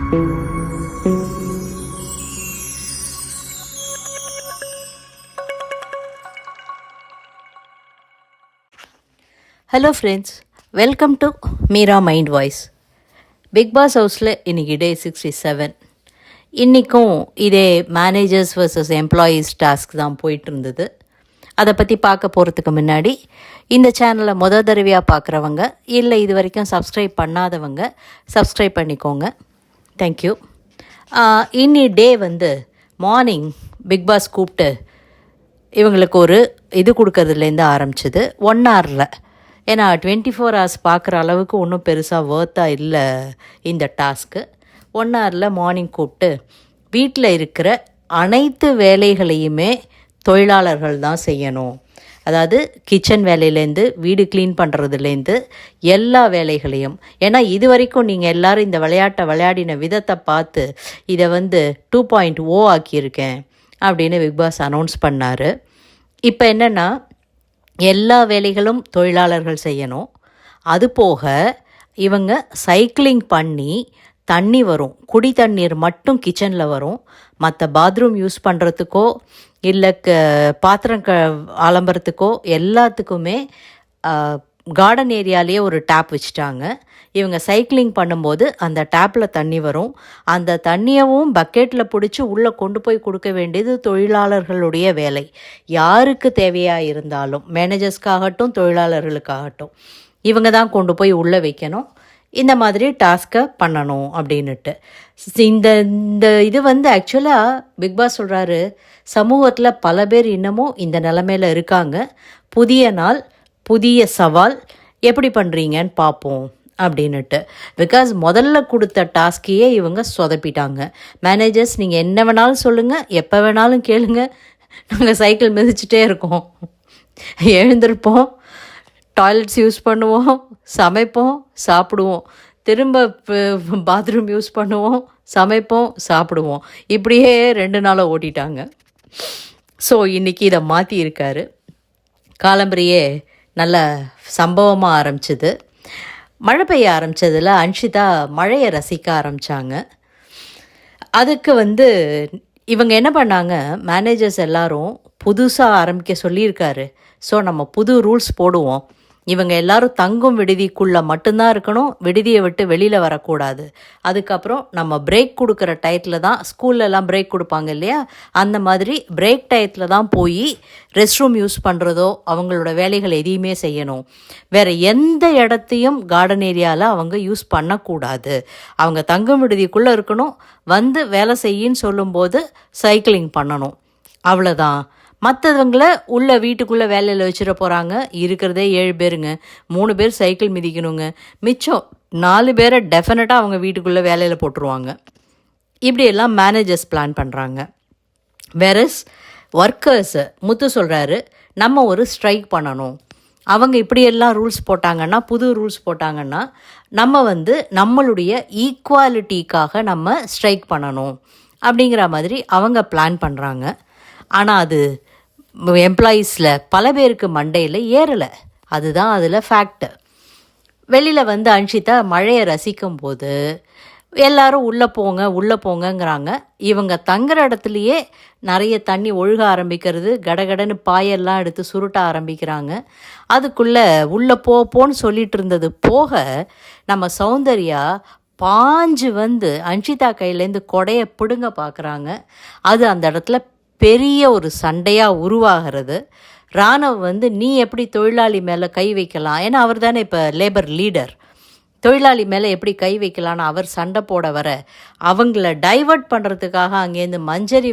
Hello friends, welcome to Meera mind voice. Bigg Boss ஹவுஸில் இன்றைக்கி டே 67. இன்றைக்கும் இதே மேனேஜர்ஸ் வர்சஸ் எம்ப்ளாயீஸ் டாஸ்க் தான் போயிட்டு இருந்தது. அதை பற்றி பார்க்க போகிறதுக்கு முன்னாடி இந்த சேனலை தடவையாக பார்க்குறவங்க இல்லை இது வரைக்கும் சப்ஸ்கிரைப் பண்ணாதவங்க சப்ஸ்கிரைப் பண்ணிக்கோங்க. தேங்க்யூ. இன்னி டே மார்னிங் பிக் பாஸ் கூப்பிட்டு இவங்களுக்கு ஒரு இது கொடுக்கறதுலேருந்து ஆரம்பிச்சிது 1 ஹவரில். ஏன்னா 24 ஹவர்ஸ் பார்க்குற அளவுக்கு ஒன்றும் பெருசாக ஒர்த்தாக இல்லை இந்த டாஸ்க்கு. 1 ஹவரில் மார்னிங் கூப்பிட்டு வீட்டில் இருக்கிற அனைத்து வேலைகளையுமே தொழிலாளர்கள் தான் செய்யணும். அதாவது கிச்சன் வேலையிலேருந்து வீடு க்ளீன் பண்ணுறதுலேருந்து எல்லா வேலைகளையும். ஏன்னா இது வரைக்கும் நீங்கள் எல்லோரும் இந்த விளையாட்டை விளையாடின விதத்தை பார்த்து இதை 2.0 ஆக்கியிருக்கேன் அப்படின்னு பிக் பாஸ் அனௌன்ஸ் பண்ணார். இப்போ என்னென்னா எல்லா வேலைகளும் தொழிலாளர்கள் செய்யணும். அதுபோக இவங்க சைக்கிளிங் பண்ணி தண்ணி வரும், குடி தண்ணீர் மட்டும் கிச்சனில் வரும். மற்ற பாத்ரூம் யூஸ் பண்ணுறதுக்கோ இல்லை பாத்திரம் அலம்புறதுக்கோ எல்லாத்துக்குமே கார்டன் ஏரியாலேயே ஒரு டேப் வச்சுட்டாங்க. இவங்க சைக்கிளிங் பண்ணும்போது அந்த டேப்பில் தண்ணி வரும். அந்த தண்ணியவும் பக்கெட்டில் பிடிச்சி உள்ளே கொண்டு போய் கொடுக்க வேண்டியது தொழிலாளர்களுடைய வேலை. யாருக்கு தேவையாக இருந்தாலும், மேனேஜர்ஸ்க்காகட்டும் தொழிலாளர்களுக்காகட்டும், இவங்க தான் கொண்டு போய் உள்ளே வைக்கணும். இந்த மாதிரி டாஸ்க்கை பண்ணணும் அப்படின்னுட்டு இந்த இது ஆக்சுவலாக பிக் பாஸ் சொல்கிறாரு, சமூகத்தில் பல பேர் இன்னமும் இந்த நிலமையில் இருக்காங்க. புதிய நாள், புதிய சவால், எப்படி பண்ணுறீங்கன்னு பார்ப்போம் அப்படின்னுட்டு. பிகாஸ் முதல்ல கொடுத்த டாஸ்கையே இவங்க சொதப்பிட்டாங்க. மேனேஜர்ஸ் நீங்கள் என்ன வேணாலும் சொல்லுங்கள், எப்போ வேணாலும் கேளுங்க, நாங்கள் சைக்கிள் மிதிச்சிட்டே இருக்கோம், எழுந்திருப்போம், டாய்லெட்ஸ் யூஸ் பண்ணுவோம், சமைப்போம், சாப்பிடுவோம், திரும்ப பாத்ரூம் யூஸ் பண்ணுவோம், சமைப்போம், சாப்பிடுவோம். இப்படியே 2 நாளாக ஓட்டிட்டாங்க. ஸோ இன்றைக்கி இதை மாற்றியிருக்காரு. காலம்பரியே நல்ல சம்பவமாக ஆரம்பிச்சிது. மழை பெய்ய ஆரம்பித்ததில் அன்ஷிதா மழையை ரசிக்க ஆரம்பித்தாங்க. அதுக்கு இவங்க என்ன பண்ணாங்க, மேனேஜர்ஸ் எல்லாரும் புதுசாக ஆரம்பிக்க சொல்லியிருக்காரு. ஸோ நம்ம புது ரூல்ஸ் போடுவோம். இவங்க எல்லாரும் தங்கும் விடுதிக்குள்ளே மட்டும்தான் இருக்கணும், விடுதியை விட்டு வெளியில் வரக்கூடாது. அதுக்கப்புறம் நம்ம பிரேக் கொடுக்குற டயத்தில் தான், ஸ்கூல்லலாம் பிரேக் கொடுப்பாங்க இல்லையா, அந்த மாதிரி பிரேக் டயத்தில் தான் போய் ரெஸ்ட் ரூம் யூஸ் பண்ணுறதோ அவங்களோட வேலைகள் எதையுமே செய்யணும். வேறு எந்த இடத்தையும் கார்டன் ஏரியாவில் அவங்க யூஸ் பண்ணக்கூடாது. அவங்க தங்கும் விடுதிக்குள்ளே இருக்கணும், வேலை செய்யின்னு சொல்லும்போது சைக்கிளிங் பண்ணணும், அவ்வளோதான். மற்றவங்களை உள்ள வீட்டுக்குள்ளே வேலையில் வச்சுட போகிறாங்க. இருக்கிறதே 7 பேருங்க, 3 பேர் சைக்கிள் மிதிக்கணுங்க, மிச்சம் 4 பேரை டெஃபினட்டாக அவங்க வீட்டுக்குள்ளே வேலையில் போட்டுருவாங்க. இப்படியெல்லாம் மேனேஜர்ஸ் பிளான் பண்ணுறாங்க. வேறஸ் ஒர்க்கர்ஸு முத்து சொல்கிறாரு, நம்ம ஒரு ஸ்ட்ரைக் பண்ணணும். அவங்க இப்படியெல்லாம் ரூல்ஸ் போட்டாங்கன்னா, புது ரூல்ஸ் போட்டாங்கன்னா நம்ம நம்மளுடைய ஈக்குவாலிட்டிக்காக நம்ம ஸ்ட்ரைக் பண்ணணும் அப்படிங்கிற மாதிரி அவங்க பிளான் பண்ணுறாங்க. ஆனால் அது எம்ப்ளாயீஸில் பல பேருக்கு மண்டையில் ஏறலை. அதுதான் அதில் ஃபேக்ட்டு. வெளியில் அன்ஷிதா மழையை ரசிக்கும் போது எல்லாரும் உள்ளே போங்கங்கிறாங்க. இவங்க தங்குற இடத்துலையே நிறைய தண்ணி ஒழுக ஆரம்பிக்கிறது, கடகடன்னு பாயெல்லாம் எடுத்து சுருட்ட ஆரம்பிக்கிறாங்க. அதுக்குள்ளே உள்ளே போன்னு சொல்லிட்டு இருந்தது போக நம்ம சௌந்தர்யா பாஞ்சு அன்ஷிதா கையிலேருந்து கொடையை பிடுங்க பார்க்குறாங்க. அது அந்த இடத்துல பெரிய ஒரு சண்டையாக உருவாகிறது. ராணவ் நீ எப்படி தொழிலாளி மேலே கை வைக்கலாம், ஏன்னா அவர் தானே இப்போ லேபர் லீடர், தொழிலாளி மேலே எப்படி கை வைக்கலான்னு அவர் சண்டை போட வர அவங்கள டைவர்ட் பண்ணுறதுக்காக அங்கேருந்து மஞ்சரி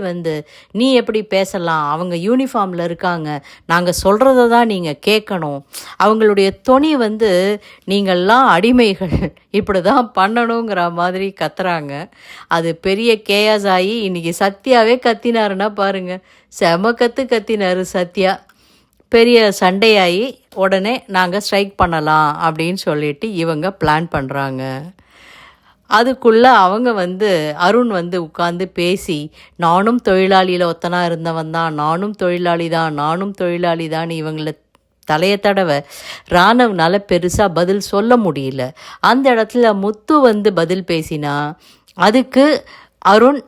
நீ எப்படி பேசலாம், அவங்க யூனிஃபார்மில் இருக்காங்க, நாங்கள் சொல்கிறத தான் நீங்கள் கேட்கணும், அவங்களுடைய துணி நீங்கள்லாம் அடிமைகள், இப்படி தான் பண்ணணுங்கிற மாதிரி கத்துறாங்க. அது பெரிய கேயாஸ் ஆகி இன்றைக்கி சத்யாவே கத்தினாருன்னா பாருங்கள், செம கத்தினார் சத்யா. பெரிய சண்டையாகி உடனே நாங்கள் ஸ்ட்ரைக் பண்ணலாம் அப்படின்னு சொல்லிட்டு இவங்க பிளான் பண்ணுறாங்க. அதுக்குள்ளே அவங்க அருண் உட்காந்து பேசி, நானும் தொழிலாளியில் ஒத்தனாக இருந்தவன் தான், நானும் தொழிலாளி தான் இவங்களை தலையை தடவை ராணவ்னால் பெருசாக பதில் சொல்ல முடியல. அந்த இடத்துல முத்து பதில் பேசினா அதுக்கு அருண்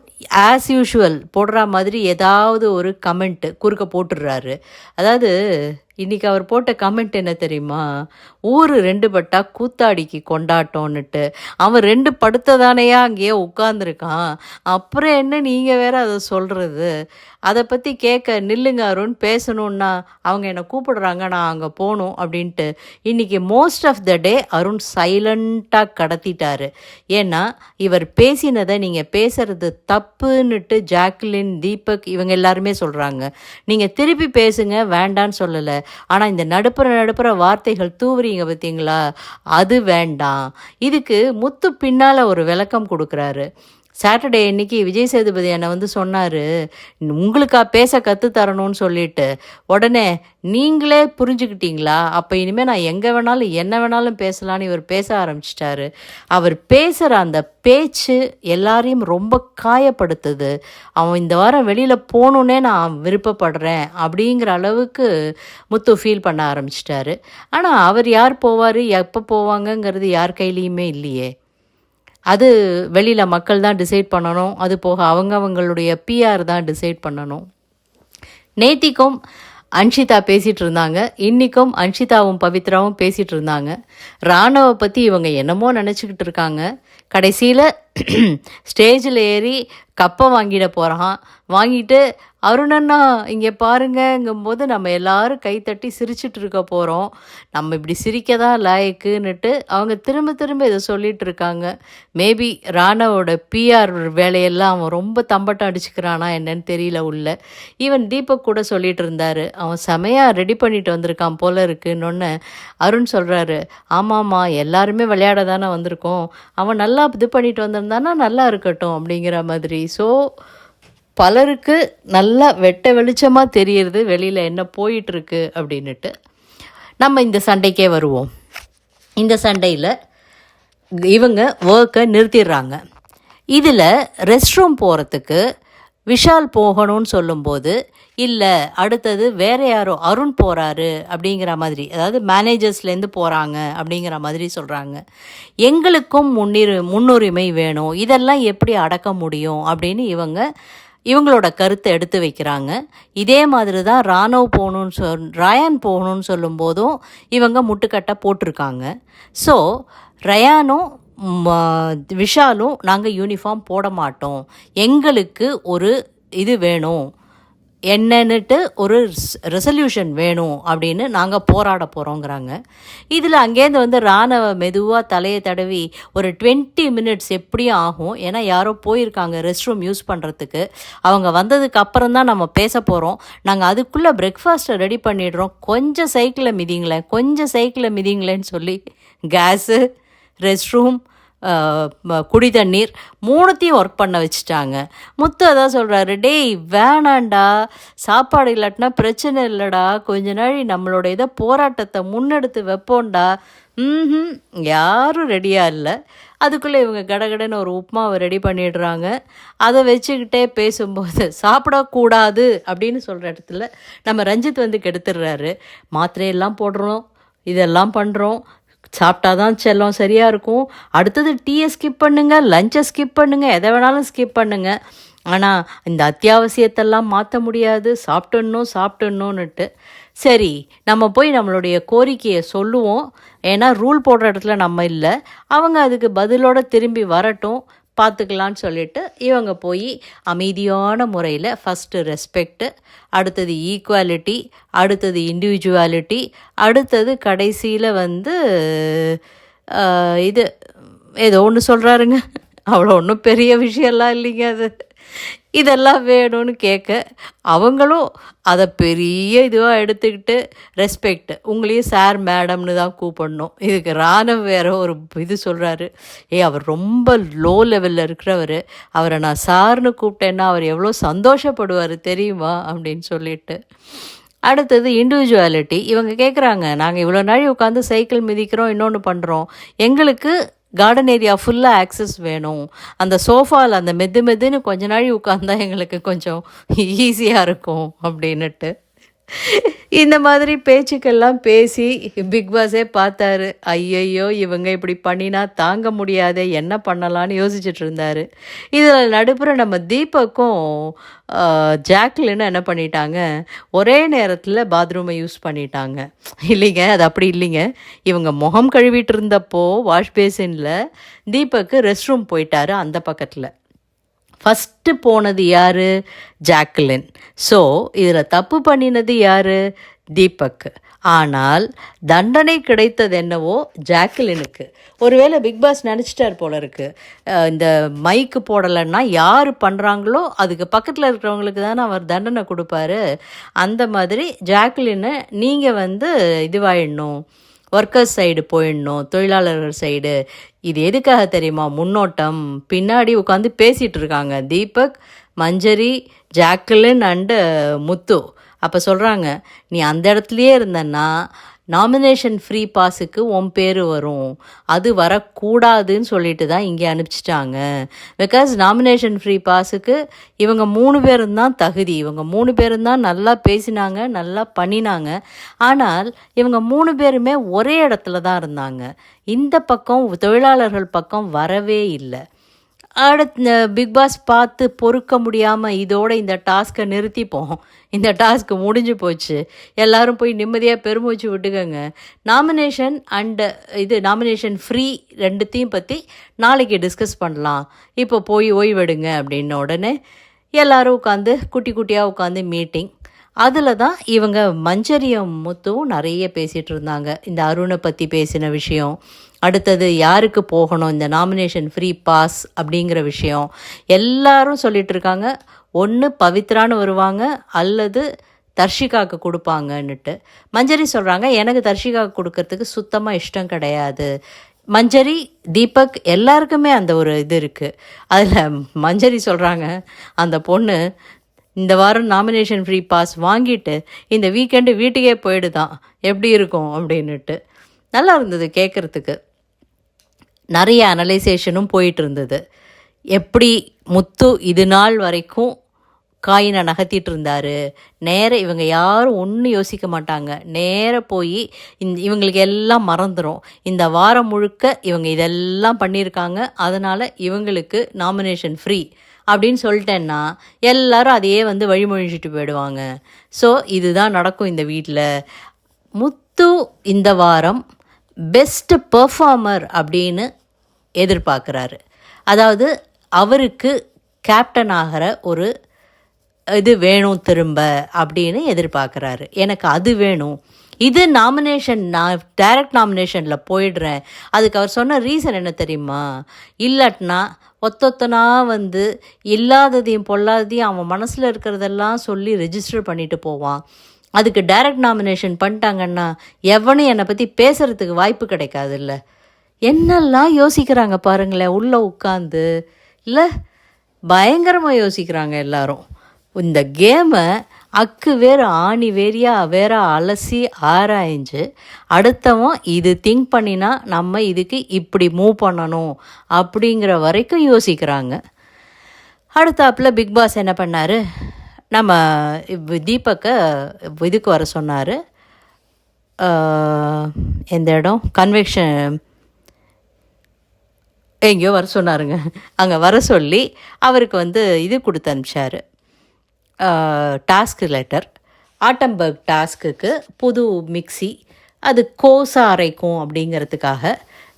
ஆஸ் யூஷுவல் போடுற மாதிரி ஏதாவது ஒரு கமெண்ட்டு குறுக்க போட்டுடுறாரு. அதாவது இன்றைக்கி அவர் போட்ட கமெண்ட் என்ன தெரியுமா? ஊர் 2 பட்டா கூத்தாடிக்கு கொண்டாட்டோன்னுட்டு. அவன் 2 படுத்ததானையா அங்கேயே உட்காந்துருக்கான், அப்புறம் என்ன நீங்கள் வேறு அதை சொல்கிறது? அதை பற்றி கேட்க நில்லுங்க அருண், பேசணுன்னா அவங்க என்னை கூப்பிடுறாங்க, நான் அங்கே போகணும் அப்படின்ட்டு. இன்றைக்கி மோஸ்ட் ஆஃப் த டே அருண் சைலண்ட்டாக கடத்திட்டார். ஏன்னா இவர் பேசினதை நீங்கள் பேசுகிறது தப்புன்னுட்டு ஜாக்லின், தீபக் இவங்க எல்லாருமே சொல்கிறாங்க. நீங்கள் திருப்பி பேசுங்க, வேண்டான்னு சொல்லலை. ஆனால் இந்த நடுப்புற வார்த்தைகள் தூவுறீங்க பார்த்தீங்களா, அது வேண்டாம். இதுக்கு முத்து பின்னால் ஒரு விளக்கம் கொடுக்குறாரு. சாட்டர்டே அன்றைக்கி விஜய் சேதுபதி என்னை வந்து சொன்னார், உங்களுக்கா பேச கற்றுத்தரணும்னு சொல்லிட்டு. உடனே நீங்களே புரிஞ்சுக்கிட்டீங்களா, அப்போ இனிமேல் நான் எங்கே வேணாலும் என்ன வேணாலும் பேசலான்னு இவர் பேச ஆரம்பிச்சிட்டாரு. அவர் பேசுகிற அந்த பேச்சு எல்லாரையும் ரொம்ப காயப்படுத்துது. அவன் இந்த வாரம் வெளியில் போகணுன்னே நான் விருப்பப்படுறேன் அப்படிங்கிற அளவுக்கு முத்து ஃபீல் பண்ண ஆரம்பிச்சிட்டாரு. ஆனால் அவர் யார் போவார், எப்போ போவாங்கங்கிறது யார் கையிலையுமே இல்லையே. அது வெளியில் மக்கள் தான் டிசைட் பண்ணணும். அது போக அவங்களுடைய பிஆர் தான் டிசைட் பண்ணணும். நேத்திக்கும் அன்ஷிதா பேசிகிட்டு இருந்தாங்க, இன்றைக்கும் அன்ஷிதாவும் பவித்ராவும் பேசிகிட்டு இருந்தாங்க. ராணுவை பற்றி இவங்க என்னமோ நினச்சிக்கிட்டு இருக்காங்க. கடைசியில் ஸ்டேஜில் ஏறி கப்பை வாங்கிட போகிறான். வாங்கிட்டு அருணண்ணா இங்கே பாருங்கங்கும்போது நம்ம எல்லோரும் கைத்தட்டி சிரிச்சிட்டு இருக்க போகிறோம். நம்ம இப்படி சிரிக்க தான் லாயக்குன்னுட்டு அவங்க திரும்ப இதை சொல்லிகிட்டு இருக்காங்க. மேபி ராணவோட பிஆர் வேலையெல்லாம் அவன் ரொம்ப தம்பட்டம் அடிச்சுக்கிறானா என்னன்னு தெரியல உள்ள. ஈவன் தீபக் கூட சொல்லிகிட்டு இருந்தார், அவன் செமையாக ரெடி பண்ணிட்டு வந்திருக்கான் போல இருக்குன்னு. அருண் சொல்கிறாரு, ஆமாம்மா எல்லாருமே விளையாட தானே வந்திருக்கோம், அவன் நல்லா இது பண்ணிட்டு வந்திருந்தானா நல்லா இருக்கட்டும் அப்படிங்கிற மாதிரி. ஸோ பலருக்கு நல்லா வெட்ட வெளிச்சமாக தெரியுது வெளியில் என்ன போயிட்டுருக்கு அப்படின்ட்டு. நம்ம இந்த சண்டைக்கே வருவோம். இந்த சண்டையில் இவங்க ஒர்க்கை நிறுத்திடுறாங்க. இதில் ரெஸ்ட் ரூம் போகிறதுக்கு விஷால் போகணும்னு சொல்லும்போது, இல்லை அடுத்தது வேறு யாரோ அருண் போகிறாரு அப்படிங்கிற மாதிரி, அதாவது மேனேஜர்ஸ்லேருந்து போகிறாங்க அப்படிங்கிற மாதிரி சொல்கிறாங்க. எங்களுக்கும் முன்னுரிமை வேணும், இதெல்லாம் எப்படி அடக்க முடியும் அப்படின்னு இவங்களோட கருத்தை எடுத்து வைக்கிறாங்க. இதே மாதிரி தான் ரயான் போகணும்னு சொல்லும்போதும் இவங்க முட்டுக்கட்டை போட்டிருக்காங்க. ஸோ ரயானும் விஷாலும் நாங்கள் யூனிஃபார்ம் போட மாட்டோம், எங்களுக்கு ஒரு இது வேணும், என்னன்னுட்டு ஒரு ரெசல்யூஷன் வேணும் அப்படின்னு நாங்கள் போராட போகிறோங்கிறாங்க. இதில் அங்கேருந்து வந்து ராணுவ மெதுவாக தலையை தடவி ஒரு 20 மினிட்ஸ் எப்படியும் ஆகும், ஏன்னா யாரோ போயிருக்காங்க ரெஸ்ட் ரூம் யூஸ் பண்ணுறதுக்கு, அவங்க வந்ததுக்கு அப்புறம் தான் நம்ம பேச போகிறோம், நாங்கள் அதுக்குள்ளே பிரேக்ஃபாஸ்ட்டை ரெடி பண்ணிடுறோம், கொஞ்சம் சைக்கிளில் மிதிங்களேன்னு சொல்லி கேஸு, ரெஸ்ட் ரூம், குடி தண்ணீர் 3த்தையும் ஒர்க் பண்ண வச்சுட்டாங்க. முத்து அதான் சொல்கிறாரு, டேய் வேணாண்டா, சாப்பாடு இல்லாட்டினா பிரச்சனை இல்லைடா, கொஞ்ச நாள் நம்மளோட இதை போராட்டத்தை முன்னெடுத்து வைப்போண்டா. யாரும் ரெடியாக இல்லை. அதுக்குள்ளே இவங்க கடகடன்னு ஒரு உப்புமாவை ரெடி பண்ணிடுறாங்க. அதை வச்சுக்கிட்டே பேசும்போது சாப்பிடக்கூடாது அப்படின்னு சொல்கிற இடத்துல நம்ம ரஞ்சித் வந்து கெடுத்துடுறாரு. மாத்திரையெல்லாம் போடுறோம், இதெல்லாம் பண்ணுறோம், சாப்பிட்டா தான் செல்லம் சரியாக இருக்கும், அடுத்தது டீயை ஸ்கிப் பண்ணுங்கள், லஞ்சை ஸ்கிப் பண்ணுங்கள், எதை வேணாலும் ஸ்கிப் பண்ணுங்கள், ஆனால் இந்த அத்தியாவசியத்தெல்லாம் மாற்ற முடியாது, சாப்பிட்டுன்னுட்டு. சரி நம்ம போய் நம்மளுடைய கோரிக்கையை சொல்லுவோம், ஏன்னா ரூல் போடுற இடத்துல நம்ம இல்லை, அவங்க அதுக்கு பதிலோடு திரும்பி வரட்டும், பார்த்துக்கலான்னு சொல்லிட்டு இவங்க போய் அமைதியான முறையில் ஃபஸ்ட்டு ரெஸ்பெக்ட்டு, அடுத்தது ஈக்குவாலிட்டி, அடுத்தது இண்டிவிஜுவாலிட்டி, அடுத்தது கடைசியில் வந்து இது ஏதோ ஒன்று சொல்கிறாருங்க, அவ்வளோ ஒன்றும் பெரிய விஷயம்லாம் இல்லைங்க அது. இதெல்லாம் வேணும்னு கேட்க அவங்களும் அதை பெரிய இதுவாக எடுத்துக்கிட்டு ரெஸ்பெக்ட், உங்களையும் சார் மேடம்னு தான் கூப்பிடணும். இதுக்கு ராணுவ வேறு ஒரு இது சொல்கிறாரு, அவர் ரொம்ப லோ லெவலில் இருக்கிறவர், அவரை நான் சார்னு கூப்பிட்டேன்னா அவர் எவ்வளோ சந்தோஷப்படுவார் தெரியுமா அப்படின்னு சொல்லிட்டு. அடுத்தது இண்டிவிஜுவாலிட்டி, இவங்க கேட்குறாங்க, நாங்கள் இவ்வளோ நாள் உட்காந்து சைக்கிள் மிதிக்கிறோம், இன்னொன்று பண்ணுறோம், எங்களுக்கு கார்டன் ஏரியா ஃபுல்லாக ஆக்சஸ் வேணும், அந்த சோஃபாவில் அந்த மெதுன்னு கொஞ்ச நாள் உட்காந்தா எங்களுக்கு கொஞ்சம் ஈஸியாக இருக்கும் அப்படின்னுட்டு. இந்த மாதிரி பேச்சுக்கெல்லாம் பேசி பிக் பாஸே பார்த்தாரு. ஐயையோ! இவங்க இப்படி பண்ணினா தாங்க முடியாதே, என்ன பண்ணலான்னு யோசிச்சுட்டு இருந்தாரு. இதில் நடுப்புற நம்ம தீபக்கும் ஜாக்லினும் என்ன பண்ணிட்டாங்க, ஒரே நேரத்தில் பாத்ரூமை யூஸ் பண்ணிட்டாங்க. இல்லைங்க, அது அப்படி இல்லைங்க. இவங்க முகம் கழுவிட்டு இருந்தப்போ வாஷ் பேசினில் தீபக்கு ரெஸ்ட் ரூம் போயிட்டாரு அந்த பக்கத்தில். ஃபஸ்ட்டு போனது யார்? ஜாக்லின். ஸோ இதில் தப்பு பண்ணினது யார்? தீபக். ஆனால் தண்டனை கிடைத்தது என்னவோ ஜாக்லினுக்கு. ஒருவேளை பிக் பாஸ் நினச்சிட்டார் போல இருக்குது, இந்த மைக்கு போடலைன்னா யார் பண்ணுறாங்களோ அதுக்கு பக்கத்தில் இருக்கிறவங்களுக்கு தானே அவர் தண்டனை கொடுப்பாரு. அந்த மாதிரி ஜாக்லினை நீங்கள் இதுவாயிடணும், ஒர்க்கர்ஸ் சைடு போயிடணும், தொழிலாளர்கள் சைடு. இது எதுக்காக தெரியுமா? முன்னோட்டம். பின்னாடி உட்காந்து பேசிகிட்டு இருக்காங்க தீபக், மஞ்சரி, ஜாக்லின் அண்டு முத்து. அப்போ சொல்கிறாங்க, நீ அந்த இடத்துலையே இருந்தன்னா நாமினேஷன் ஃப்ரீ பாஸுக்கு உன் பேர் வரும், அது வரக்கூடாதுன்னு சொல்லிட்டு தான் இங்கே அனுப்பிச்சிட்டாங்க. பிகாஸ் நாமினேஷன் ஃப்ரீ பாஸுக்கு இவங்க 3 பேரும் தான் தகுதி. இவங்க 3 பேரும் தான் நல்லா பேசினாங்க, நல்லா பண்ணினாங்க. ஆனால் இவங்க 3 பேருமே ஒரே இடத்துல தான் இருந்தாங்க. இந்த பக்கம் தொழிலாளர்கள் பக்கம் வரவே இல்லை. அடுத்து பிக் பாஸ் பார்த்து பொறுக்க முடியாமல் இதோட இந்த டாஸ்க்கை நிறுத்திப்போம், இந்த டாஸ்க்கு முடிஞ்சு போச்சு, எல்லோரும் போய் நிம்மதியாக பெருமூச்சு விட்டுக்கோங்க, நாமினேஷன் அண்டு நாமினேஷன் ஃப்ரீ ரெண்டுத்தையும் பற்றி நாளைக்கு டிஸ்கஸ் பண்ணலாம், இப்போ போய் ஓய்வெடுங்க அப்படின்ன உடனே எல்லோரும் உட்காந்து குட்டி குட்டியாக உட்காந்து மீட்டிங். அதில் தான் இவங்க மஞ்சரியும் முத்துவும் நிறைய பேசிகிட்டு இருந்தாங்க. இந்த அருணை பற்றி பேசின விஷயம், அடுத்தது யாருக்கு போகணும் இந்த நாமினேஷன் ஃப்ரீ பாஸ் அப்படிங்கிற விஷயம் எல்லாரும் சொல்லிகிட்டு இருக்காங்க. ஒன்று பவித்ரான்னு வருவாங்க அல்லது தர்ஷிகாவுக்கு கொடுப்பாங்கன்னுட்டு. மஞ்சரி சொல்கிறாங்க, எனக்கு தர்ஷிகாவுக்கு கொடுக்கறதுக்கு சுத்தமாக இஷ்டம் கிடையாது. மஞ்சரி, தீபக் எல்லாருக்குமே அந்த ஒரு இது இருக்குது. அதில் மஞ்சரி சொல்கிறாங்க, அந்த பொண்ணு இந்த வாரம் நாமினேஷன் ஃப்ரீ பாஸ் வாங்கிட்டு இந்த வீக்கெண்டு வீட்டுக்கே போயிடுதான், எப்படி இருக்கும் அப்படின்னுட்டு. நல்லா இருந்தது கேட்குறதுக்கு. நிறைய அனலைசேஷனும் போயிட்டு இருந்தது. எப்படி முத்து இது நாள் வரைக்கும் காயினை நகர்த்திட்டு இருந்தார். நேராக இவங்க யாரும் ஒன்றும் யோசிக்க மாட்டாங்க, நேராக போய் இவங்களுக்கு எல்லாம் மறந்துடும். இந்த வாரம் முழுக்க இவங்க இதெல்லாம் பண்ணியிருக்காங்க, அதனால் இவங்களுக்கு நாமினேஷன் ஃப்ரீ அப்படின்னு சொல்லிட்டேன்னா எல்லாரும் அதையே வழிமொழிச்சிட்டு போயிடுவாங்க. ஸோ இதுதான் நடக்கும் இந்த வீட்டில். முத்து இந்த வாரம் பெஸ்ட் பெர்ஃபார்மர் அப்படின்னு எதிர்பார்க்குறாரு. அதாவது அவருக்கு கேப்டன் ஆகிற ஒரு இது வேணும் திரும்ப அப்படின்னு எதிர்பார்க்குறாரு. எனக்கு அது வேணும், இது நாமினேஷன், நான் டைரக்ட் நாமினேஷனில் போயிடுறேன். அதுக்கு அவர் சொன்ன ரீசன் என்ன தெரியுமா? இல்லாட்டினா ஒத்தொத்தனா இல்லாததையும் பொல்லாததையும் அவன் மனசில் இருக்கிறதெல்லாம் சொல்லி ரெஜிஸ்டர் பண்ணிட்டு போவான். அதுக்கு டைரக்ட் நாமினேஷன் பண்ணிட்டாங்கன்னா எவனும் என்னை பற்றி பேசுகிறதுக்கு வாய்ப்பு கிடைக்காதுல்ல. என்னெல்லாம் யோசிக்கிறாங்க பாருங்களேன் உள்ளே உட்காந்து. இல்லை, பயங்கரமாக யோசிக்கிறாங்க எல்லாரும். இந்த கேமை அக்கு வேறு ஆணி வேற அலசி ஆராய்ஞ்சு அடுத்தவன் இது திங்க் பண்ணினா நம்ம இதுக்கு இப்படி மூவ் பண்ணணும் அப்படிங்கிற வரைக்கும் யோசிக்கிறாங்க. அடுத்தாப்பில் பிக் பாஸ் என்ன பண்ணார், நம்ம தீபக்கை இதுக்கு வர சொன்னார். எந்த இடம், கன்வெக்ஷன் எங்கேயோ வர சொன்னாருங்க. அங்கே வர சொல்லி அவருக்கு இது கொடுத்து அனுப்பிச்சார், டாஸ்க் லெட்டர். ஆட்டம்பர்க் டாஸ்க்குக்கு புது மிக்சி, அது கோஸா அரைக்கும் அப்படிங்கிறதுக்காக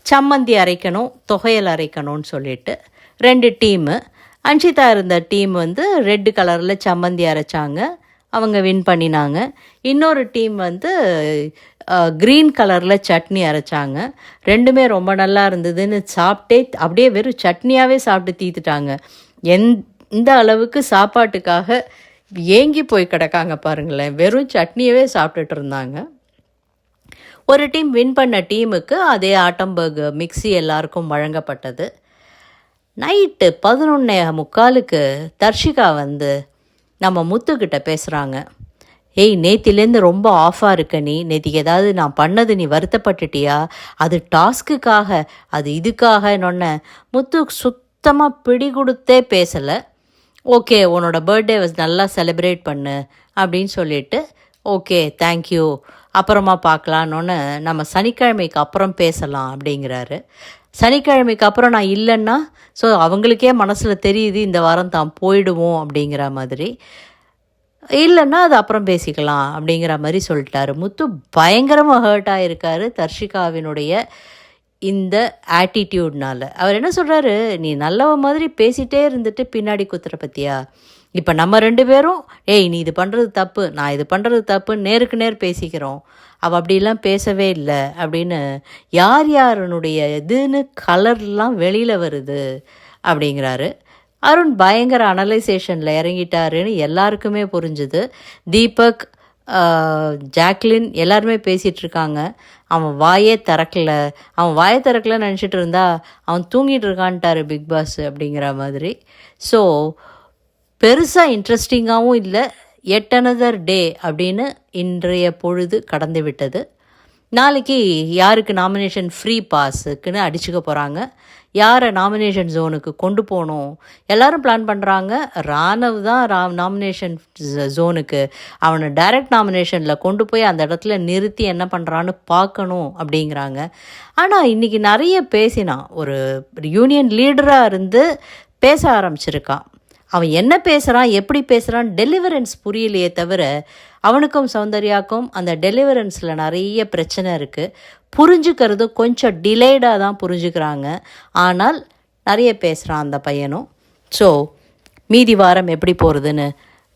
சம்மந்தி அரைக்கணும், தொகையல் அரைக்கணும்னு சொல்லிட்டு 2 டீமு. அன்ஷிதா இருந்த டீம் ரெட் கலரில் சம்மந்தி அரைச்சாங்க, அவங்க வின் பண்ணினாங்க. இன்னொரு டீம் க்ரீன் கலரில் சட்னி அரைச்சாங்க. ரெண்டுமே ரொம்ப நல்லா இருந்ததுன்னு சாப்பிட்டே அப்படியே வெறும் சட்னியாகவே சாப்பிட்டு தீத்துட்டாங்க. எந்த அளவுக்கு சாப்பாட்டுக்காக ஏங்கி போய் கிடக்காங்க பாருங்களேன், வெறும் சட்னியவே சாப்பிட்டுட்டு இருந்தாங்க. ஒரு டீம் வின் பண்ண டீமுக்கு அதே ஆட்டம்பர்க் மிக்சி எல்லாருக்கும் வழங்கப்பட்டது. நைட்டு 11:45 தர்ஷிகா நம்ம முத்துக்கிட்ட பேசுகிறாங்க. ஏய், நேத்திலேருந்து ரொம்ப ஆஃபாக இருக்க, நீ நேத்திக்கு ஏதாவது நான் பண்ணது நீ வருத்தப்பட்டுட்டியா? அது டாஸ்க்குக்காக, அது இதுக்காக என்னொன்ன. முத்து சுத்தமாக பிடி கொடுத்தே பேசலை. ஓகே, உன்னோட பர்த்டே நல்லா செலிப்ரேட் பண்ணு அப்படின்னு சொல்லிட்டு ஓகே தேங்க்யூ அப்புறமா பார்க்கலான்னொன்னு நம்ம சனிக்கிழமைக்கு அப்புறம் பேசலாம் அப்படிங்கிறாரு. சனிக்கிழமைக்கு அப்புறம் நான் இல்லைன்னா ஸோ அவங்களுக்கே மனசில் தெரியுது இந்த வாரம் தான் போயிடுவோம் அப்படிங்கிற மாதிரி. இல்லைன்னா அது அப்புறம் பேசிக்கலாம் அப்படிங்கிற மாதிரி சொல்லிட்டாரு. முத்து பயங்கரமாக ஹர்ட் ஆகிருக்காரு தர்ஷிகாவினுடைய இந்த ஆட்டிடியூட்னால. அவர் என்ன சொல்கிறாரு, நீ நல்லவ மாதிரி பேசிகிட்டே இருந்துட்டு பின்னாடி குத்துற பற்றியா, இப்போ நம்ம 2 பேரும் ஏய் நீ இது பண்ணுறது தப்பு நான் இது பண்ணுறது தப்புன்னு நேருக்கு நேர் பேசிக்கிறோம். அவள் அப்படிலாம் பேசவே இல்லை அப்படின்னு யார் யாருனுடைய இதுன்னு கலர்லாம் வெளியில் வருது அப்படிங்கிறாரு. அருண் பயங்கர அனலைசேஷனில் இறங்கிட்டாருன்னு எல்லாருக்குமே புரிஞ்சுது. தீபக், ஜாக்லின் எல்லாருமே பேசிகிட்டு இருக்காங்க. அவன் வாயே திறக்கலைன்னு நினச்சிட்டு இருந்தா அவன் தூங்கிட்டு இருக்கான்ட்டாரு பிக் பாஸ் அப்படிங்கிற மாதிரி. ஸோ பெருசாக இன்ட்ரெஸ்டிங்காகவும் இல்லை. எட் அனதர் டே அப்படின்னு இன்றைய பொழுது கடந்து விட்டது. நாளைக்கு யாருக்கு நாமினேஷன் ஃப்ரீ பாஸுக்குன்னு அடிச்சுக்க போகிறாங்க, யாரை நாமினேஷன் ஜோனுக்கு கொண்டு போகணும் எல்லோரும் பிளான் பண்ணுறாங்க. ராணவ் தான் நாமினேஷன் ஜோனுக்கு அவனை டைரக்ட் நாமினேஷனில் கொண்டு போய் அந்த இடத்துல நிறுத்தி என்ன பண்ணுறான்னு பார்க்கணும் அப்படிங்கிறாங்க. ஆனால் இன்றைக்கி நிறைய பேசினான், ஒரு யூனியன் லீடராக இருந்து பேச ஆரம்பிச்சிருக்கான். அவன் என்ன பேசுகிறான் எப்படி பேசுகிறான் டெலிவரன்ஸ் புரியலையே தவிர அவனுக்கும் சௌந்தர்யாவுக்கும் அந்த டெலிவரன்ஸில் நிறைய பிரச்சனை இருக்குது. புரிஞ்சுக்கிறது கொஞ்சம் டிலேடாக தான் புரிஞ்சுக்கிறாங்க. ஆனால் நிறைய பேசுகிறான் அந்த பையனும். ஸோ மீதி வாரம் எப்படி போகிறதுன்னு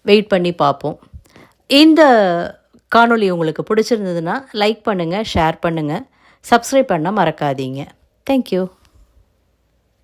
வெயிட் பண்ணி பார்ப்போம். இந்த காணொளி உங்களுக்கு பிடிச்சிருந்ததுன்னா லைக் பண்ணுங்கள், ஷேர் பண்ணுங்கள், சப்ஸ்கிரைப் பண்ண மறக்காதீங்க. தேங்க்யூ.